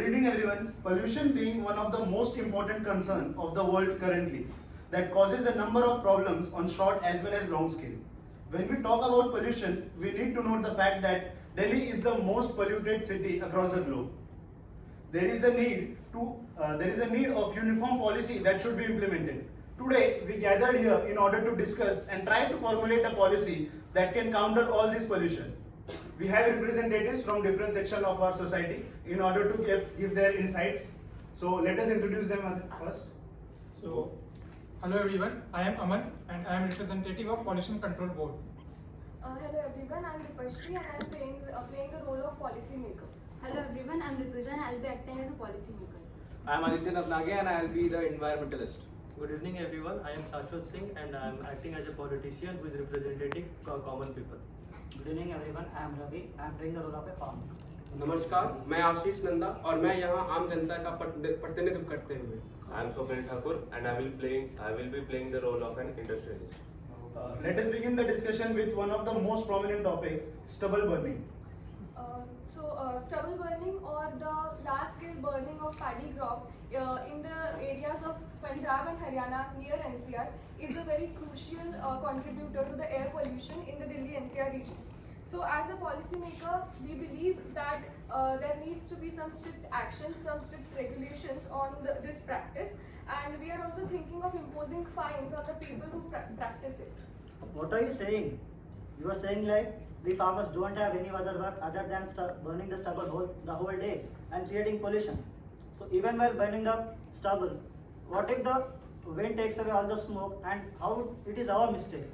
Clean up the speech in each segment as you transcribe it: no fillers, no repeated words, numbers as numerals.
evening everyone. Pollution being one of the most important concern of the world currently that causes a number of problems on short as well as long scale. When we talk about pollution, we need to note the fact that Delhi is the most polluted city across the globe. There is a need of uniform policy that should be implemented. Today we gathered here in order to discuss and try to formulate a policy that can counter all this pollution. We have representatives from different sections of our society in order to give their insights. So let us introduce them first. So, hello everyone, I am Aman and I am representative of Pollution Control Board. Hello everyone, I am Rupashri and I am playing the role of policy maker. Hello everyone, I am Rituja and I will be acting as a policy maker. I am Aditya Navnage and I will be the environmentalist. Good evening everyone, I am Shashwat Singh and I am acting as a politician who is representing common people. Good evening everyone I am Ravi I am playing the role of a farmer नमस्कार, मैं आशीष नंदा और मैं यहाँ आम जनता का प्रतिनिधित्व करते हुए I am Swapnil Thakur and I will be playing the role of an industrialist. Let us begin the discussion with one of the most prominent topics, stubble burning. Stubble burning or the large-scale burning of paddy crop in the areas of Punjab and Haryana near NCR is a very crucial contributor to the air pollution in the Delhi NCR region. So as a policymaker, we believe that there needs to be some strict actions, some strict regulations on this practice, and we are also thinking of imposing fines on the people who practice it. What are you saying? You are saying like we farmers don't have any other work other than burning the stubble the whole day and creating pollution. So even while burning the stubble, what if the wind takes away all the smoke, and how it is our mistake?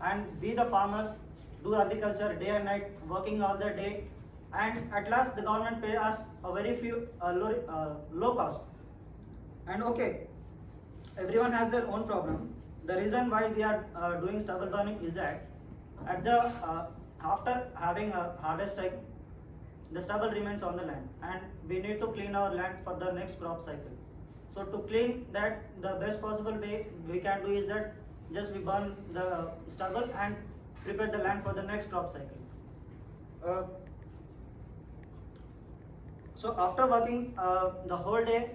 And we the farmers do agriculture day and night, working all the day, and at last the government pay us a very few low cost. And okay, everyone has their own problem. The reason why we are doing stubble burning is that at the after having a harvest time, the stubble remains on the land, and we need to clean our land for the next crop cycle. So to clean that, the best possible way we can do is that just we burn the stubble and prepare the land for the next crop cycle. So after working the whole day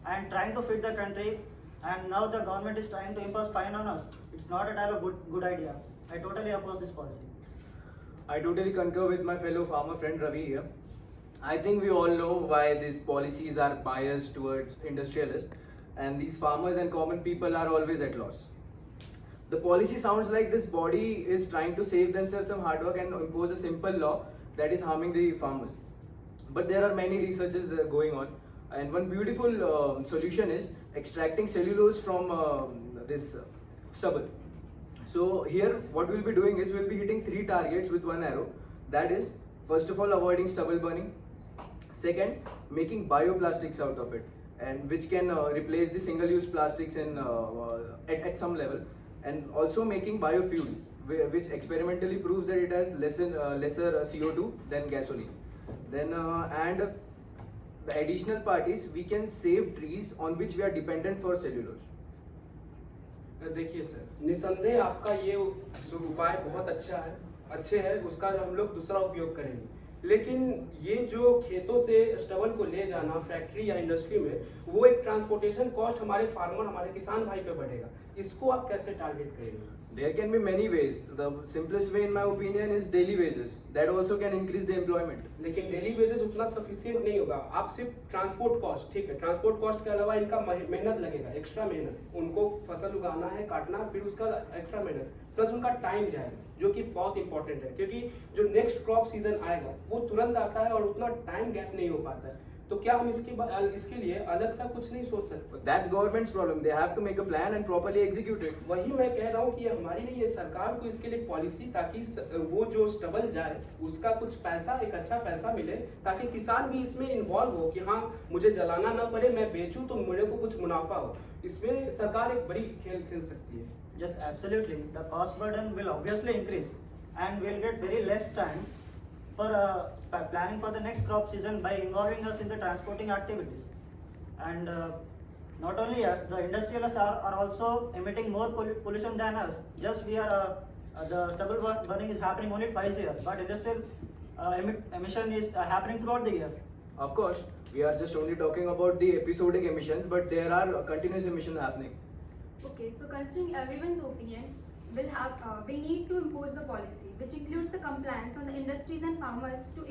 and trying to feed the country, and now the government is trying to impose fine on us, it's not at all a good idea. I totally oppose this policy. I totally concur with my fellow farmer friend Ravi here. I think we all know why these policies are biased towards industrialists, and these farmers and common people are always at loss. The policy sounds like this body is trying to save themselves some hard work and impose a simple law that is harming the farmers. But there are many researches that are going on, and one beautiful solution is extracting cellulose from this stubble. So here what we'll be doing is we'll be hitting 3 targets with 1 arrow. That is, first of all, avoiding stubble burning. Second, making bioplastics out of it, and which can replace the single-use plastics at some level. And also making biofuel, which experimentally proves that it has lesser CO2 than gasoline. Then and the additional part is we can save trees on which we are dependent for cellulose. देखिए sir, निसंदेह आपका ये जो उपाय बहुत अच्छे है, उसका हम लोग दूसरा उपयोग करेंगे। लेकिन ये जो खेतों से स्टबल को ले जाना फैक्ट्री या इंडस्ट्री में, वो एक ट्रांसपोर्टेशन कॉस्ट हमारे फार्मर, हमारे किसान भाई पे बढ़ेगा। इसको आप कैसे टारगेट करेंगे? There can be many ways. The simplest way in my opinion is daily wages. That also can increase the employment. लेकिन डेली वेजेस उतना सफिशिएंट नहीं होगा। आप सिर्फ ट्रांसपोर्ट कॉस्ट, ठीक है, ट्रांसपोर्ट कॉस्ट के अलावा इनका मेहनत लगेगा, एक्स्ट्रा मेहनत, उनको फसल उगाना है, काटना, फिर उसका एक्स्ट्रा मेहनत, प्लस उनका टाइम जाएगा, जो कि बहुत इंपॉर्टेंट है, क्योंकि जो नेक्स्ट क्रॉप सीजन आएगा वो तुरंत आता है और उतना टाइम गैप नहीं हो पाता है। तो क्या हम इसके लिए अलग सा कुछ नहीं सोच सकते? That's government's problem. They have to make a plan and properly execute it. वही मैं कह रहा हूँ कि हमारी लिए सरकार को इसके लिए पॉलिसी, ताकि वो जो स्टबल जाए उसका कुछ पैसा, एक अच्छा पैसा मिले, ताकि किसान भी इसमें इन्वॉल्व हो कि हाँ मुझे जलाना ना पड़े, मैं बेचूं तो मुझे को कुछ मुनाफा हो। इसमें सरकार एक बड़ी खेल खेल सकती है। Yes, absolutely. The cost burden will obviously increase, and we'll get very less time for planning for the next crop season by involving us in the transporting activities. And not only us, the industrialists are also emitting more pollution than us. Just we are the stubble burning is happening only twice a year, but industrial emission is happening throughout the year. Of course, We are just only talking about the episodic emissions, but there are continuous emissions happening. Okay, so considering everyone's opinion, we need to impose the policy, which includes the compliance on the industries and farmers to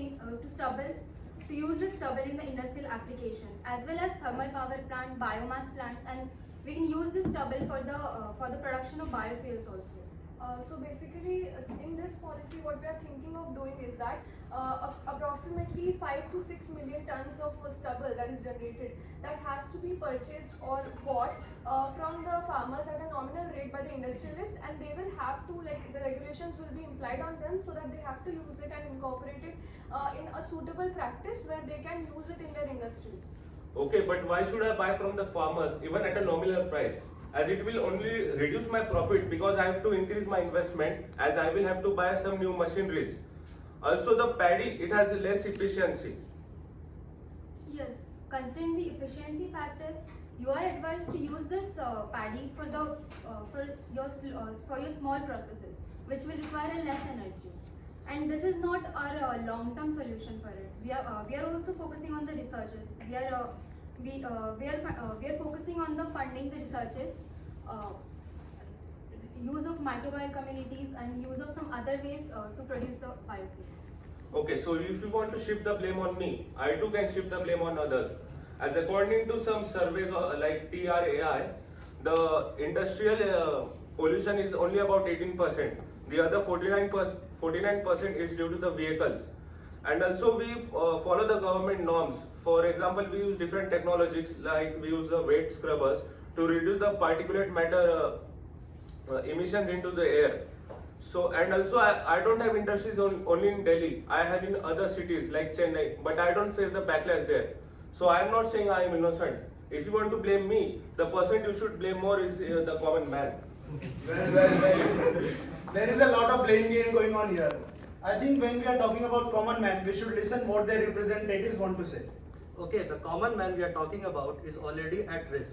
use the stubble in the industrial applications, as well as thermal power plant, biomass plants, and we can use this stubble for the production of biofuels also. So basically, in this policy, what we are thinking of doing is that approximately 5 to 6 million tons of stubble that is generated, that has to be purchased or bought from the farmers at a nominal rate by the industrialists, and they will have to, like, the regulations will be implied on them, so that they have to use it and incorporate it in a suitable practice where they can use it in their industries. Okay, but why should I buy from the farmers even at a nominal price? As it will only reduce my profit because I have to increase my investment, as I will have to buy some new machineries. Also the paddy, it has less efficiency. Yes, considering the efficiency factor, you are advised to use this paddy for your small processes, which will require less energy. And this is not our long-term solution for it. We are also focusing on the researches. We are focusing on the funding the researches, use of microbial communities, and use of some other ways to produce the biofuels. Okay, so if you want to shift the blame on me, I too can shift the blame on others. As according to some surveys like TRAI, the industrial pollution is only about 18%. The other 49% is due to the vehicles. And also we follow the government norms. For example, we use different technologies, like we use the weight scrubbers to reduce the particulate matter emissions into the air. So, and also I don't have industries only in Delhi. I have in other cities like Chennai, but I don't face the backlash there. So I am not saying I am innocent. If you want to blame me, the person you should blame more is the common man. Well. There is a lot of blame game going on here. I think when we are talking about common man, we should listen what their representatives want to say. Okay, the common man we are talking about is already at risk.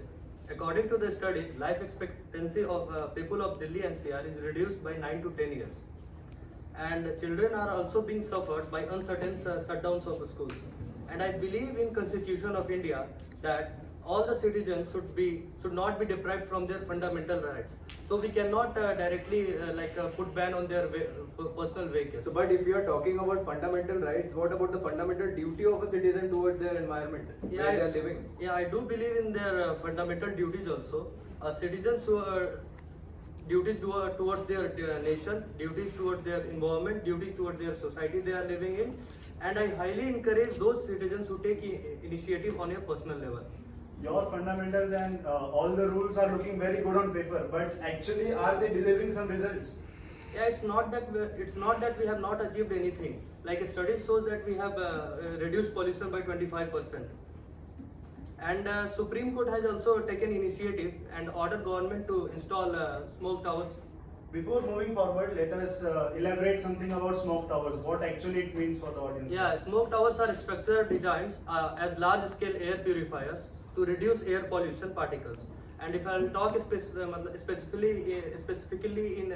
According to the studies, life expectancy of people of Delhi NCR is reduced by 9 to 10 years. And children are also being suffered by uncertain shutdowns of schools. And I believe in Constitution of India that all the citizens should not be deprived from their fundamental rights. So we cannot directly put ban on their personal vehicles. So, but if you are talking about fundamental rights, what about the fundamental duty of a citizen towards their environment where they are living? Yeah, I do believe in their fundamental duties also. Citizens who are duties towards their nation, duties towards their environment, duties towards their society they are living in, and I highly encourage those citizens who take initiative on a personal level. Your fundamentals and all the rules are looking very good on paper, but actually are they delivering some results? Yeah, it's not that we have not achieved anything. Like a study shows that we have reduced pollution by 25%. And Supreme Court has also taken initiative and ordered government to install smoke towers. Before moving forward, let us elaborate something about smoke towers, what actually it means for the audience. Yeah, smoke towers are structured designs as large-scale air purifiers to reduce air pollution particles. And if I'll talk specifically in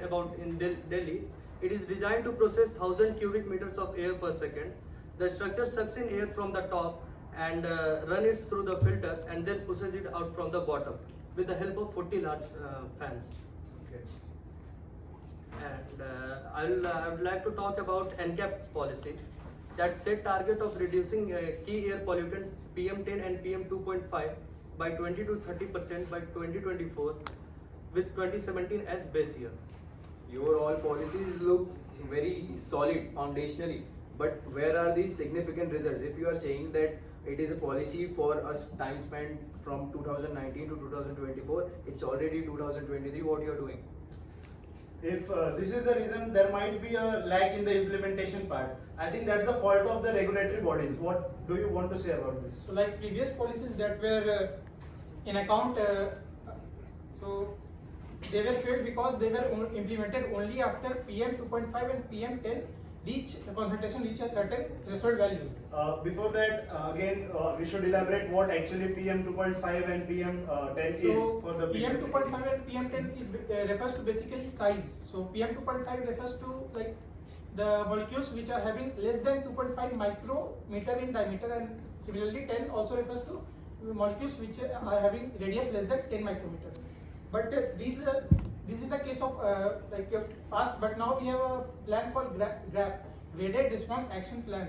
Delhi, it is designed to process 1,000 cubic meters of air per second. The structure sucks in air from the top and run it through the filters and then pushes it out from the bottom with the help of 40 large fans. Okay. And I would like to talk about NCAP policy that set target of reducing key air pollutant PM10 and PM2.5 by 20 to 30% by 2024 with 2017 as base year. Your all policies look very solid foundationally, but where are these significant results? If you are saying that it is a policy for a time span from 2019 to 2024, it's already 2023, what you are doing? If this is the reason, there might be a lack in the implementation part. I think that's the fault of the regulatory bodies. What do you want to say about this? So like previous policies that were in account, so they were failed because they were implemented only after PM 2.5 and PM 10 concentration reach a certain threshold value. Before that, again, we should elaborate what actually PM 2.5 and PM 10 is for the PM people. 2.5 and PM 10 is refers to basically size. So PM 2.5 refers to like the molecules which are having less than 2.5 micrometer in diameter, and similarly 10 also refers to molecules which are having radius less than 10 micrometer. But this is the case of past, but now we have a plan called GRAP, Graded Response Action Plan.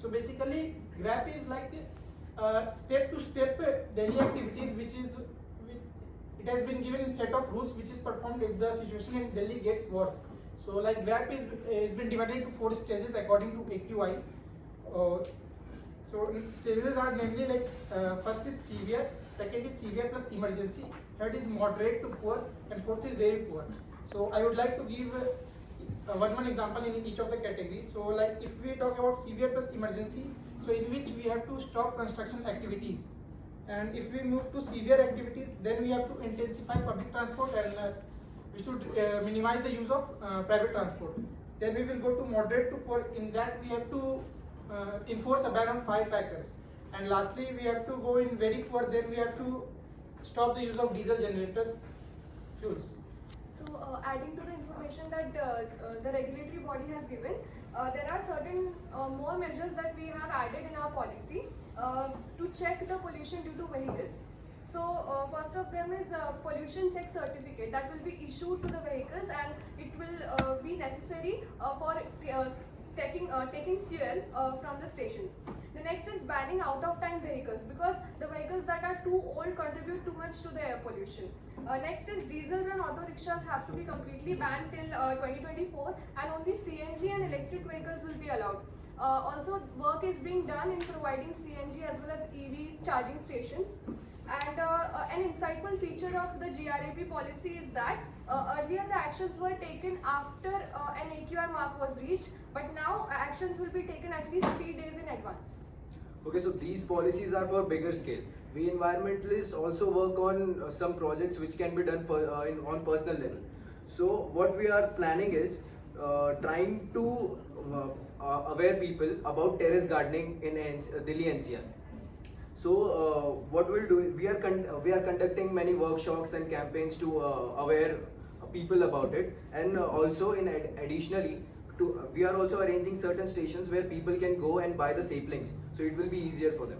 So basically GRAP is like step-to-step daily activities it has been given in set of rules which is performed if the situation in Delhi gets worse. So like GRAP is been divided into 4 stages according to AQI. So stages are namely like first is severe, second is severe plus emergency, third is moderate to poor, and fourth is very poor. So I would like to give one example in each of the categories. So like if we talk about severe plus emergency, so in which we have to stop construction activities, and if we move to severe activities, then we have to intensify public transport, and we should minimize the use of private transport. Then we will go to moderate to poor. In that we have to enforce a ban on firecrackers, and lastly we have to go in very poor. Then we have to stop the use of diesel generator fuels. So, adding to the information that the regulatory body has given, there are certain more measures that we have added in our policy to check the pollution due to vehicles. So, first of them is pollution check certificate that will be issued to the vehicles, and it will be necessary for taking fuel from the stations. The next is banning out-of-time vehicles, because the vehicles that are too old contribute too much to the air pollution. Next is diesel-run auto rickshaws have to be completely banned till 2024, and only CNG and electric vehicles will be allowed. Also, work is being done in providing CNG as well as EV charging stations. And an insightful feature of the GRAP policy is that earlier the actions were taken after an AQI mark was reached, but now actions will be taken at least 3 days in advance. Okay, so these policies are for bigger scale. We environmentalists also work on some projects which can be done on personal level. So what we are planning is trying to aware people about terrace gardening in Delhi NCR. So what we'll do is we are conducting many workshops and campaigns to aware people about it, and also additionally we are also arranging certain stations where people can go and buy the saplings, so it will be easier for them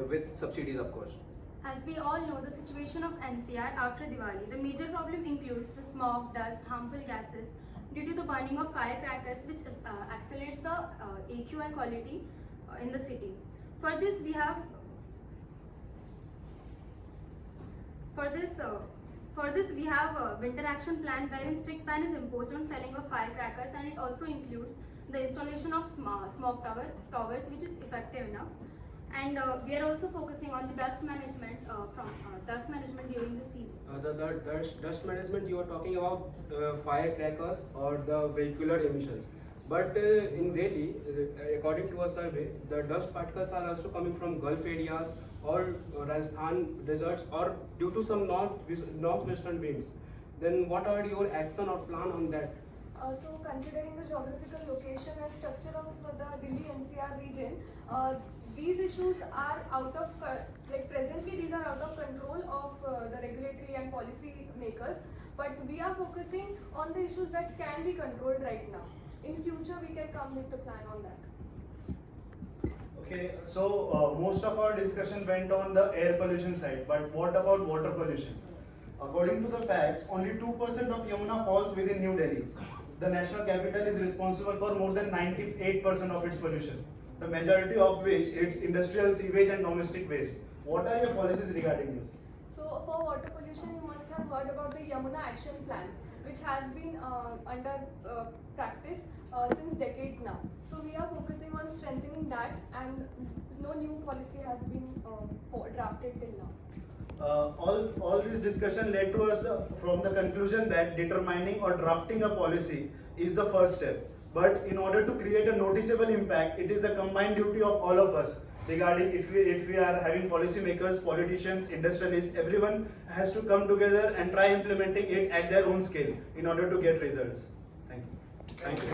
with subsidies, of course. As we all know, the situation of NCR after Diwali, the major problem includes the smog, dust, harmful gases due to the burning of firecrackers, which accelerates the AQI quality in the city. For this, we have a winter action plan wherein strict ban is imposed on selling of firecrackers, and it also includes the installation of smoke towers, which is effective enough. And we are also focusing on the dust management during the season. The dust management, you are talking about firecrackers or the vehicular emissions. But in Delhi, according to a survey, the dust particles are also coming from Gulf areas or Rajasthan deserts, or due to some northwestern winds. Then what are your action or plan on that? So, considering the geographical location and structure of the Delhi NCR region, these issues are presently these are out of control of the regulatory and policy makers, but we are focusing on the issues that can be controlled right now. In future, we can come with the plan on that. Okay, so most of our discussion went on the air pollution side, but what about water pollution? According to the facts, only 2% of Yamuna falls within New Delhi. The national capital is responsible for more than 98% of its pollution, the majority of which is industrial sewage and domestic waste. What are your policies regarding this? So, for water pollution, you must have heard about the Yamuna Action Plan, which has been under practice since decades now. So, we are focusing on strengthening that, and no new policy has been drafted till now. All this discussion led to us from the conclusion that determining or drafting a policy is the first step. But in order to create a noticeable impact, it is the combined duty of all of us. Regarding if we are having policymakers, politicians, industrialists, everyone has to come together and try implementing it at their own scale in order to get results. Thank you. Thank you.